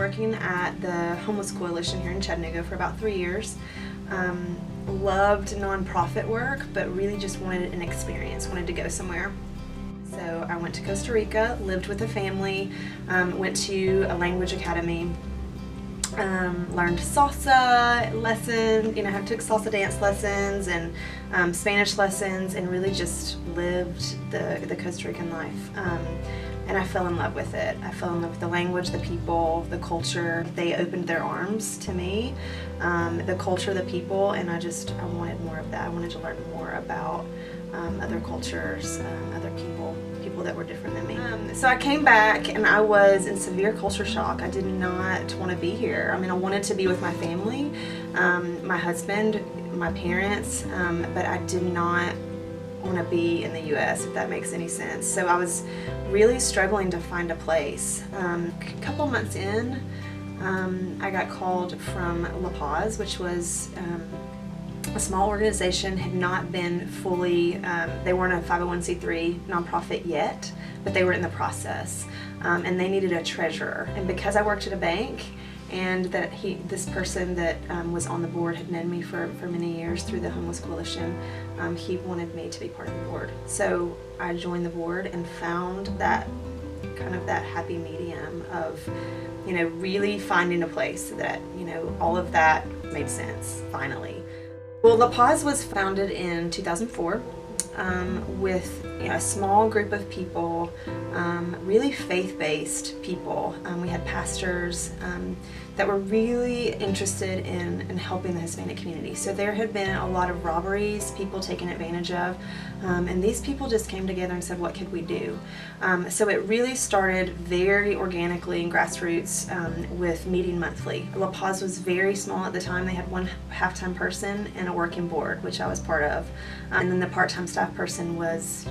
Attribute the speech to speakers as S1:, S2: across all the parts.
S1: working at the Homeless Coalition here in Chattanooga for about 3 years. Loved nonprofit work, but really just wanted an experience, wanted to go somewhere. So I went to Costa Rica, lived with a family, went to a language academy, learned salsa lessons, I took salsa dance lessons and Spanish lessons, and really just lived the Costa Rican life. And I fell in love with it. I fell in love with the language, the people, the culture. They opened their arms to me, the culture, the people, and I wanted more of that. I wanted to learn more about other cultures, other people that were different than me. So I came back and I was in severe culture shock. I did not want to be here. I wanted to be with my family, my husband, my parents, but I did not want to be in the U.S., if that makes any sense. So I was really struggling to find a place. A couple months in, I got called from La Paz, which was a small organization, had not been fully, they weren't a 501c3 nonprofit yet, but they were in the process, and they needed a treasurer. And because I worked at a bank, and that this person that was on the board had known me for many years through the Homeless Coalition, he wanted me to be part of the board. So I joined the board and found that kind of that happy medium of, really finding a place that, all of that made sense, finally. Well, La Paz was founded in 2004 with a small group of people, really faith-based people. We had pastors that were really interested in helping the Hispanic community. So there had been a lot of robberies, people taken advantage of, and these people just came together and said, what could we do? So it really started very organically and grassroots with meeting monthly. La Paz was very small at the time. They had one half-time person and a working board, which I was part of. And then the part-time staff person was,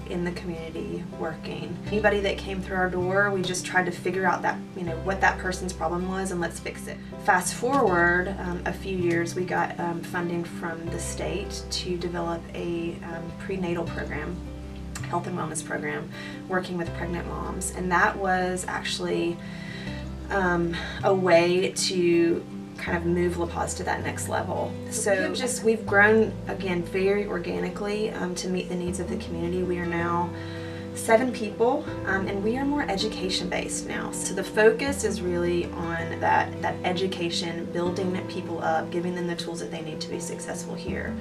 S1: in the community working. Anybody that came through our door, we just tried to figure out that, what that person's problem was, and let's fix it. Fast forward a few years, we got funding from the state to develop a prenatal program, health and wellness program, working with pregnant moms, and that was actually a way to kind of move La Paz to that next level. So we've grown, again, very organically to meet the needs of the community. We are now 7 people, and we are more education based now. So the focus is really on that education, building people up, giving them the tools that they need to be successful here.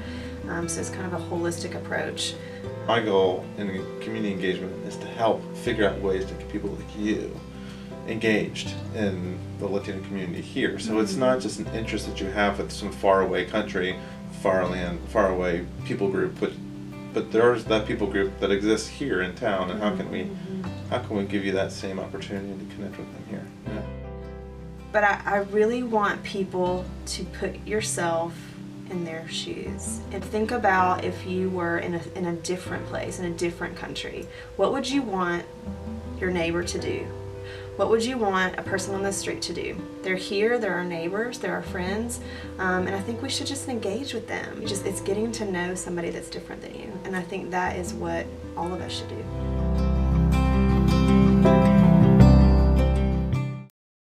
S1: So it's kind of a holistic approach.
S2: My goal in community engagement is to help figure out ways to get people like you engaged in the Latino community here. So it's not just an interest that you have with some faraway country, far land, far away people group, but there's that people group that exists here in town, and how can we give you that same opportunity to connect with them here? Yeah.
S1: But I really want people to put yourself in their shoes and think about if you were in a different place, in a different country. What would you want your neighbor to do? What would you want a person on the street to do? They're here, they're our neighbors, they're our friends, and I think we should just engage with them. It's getting to know somebody that's different than you, and I think that is what all of us should do.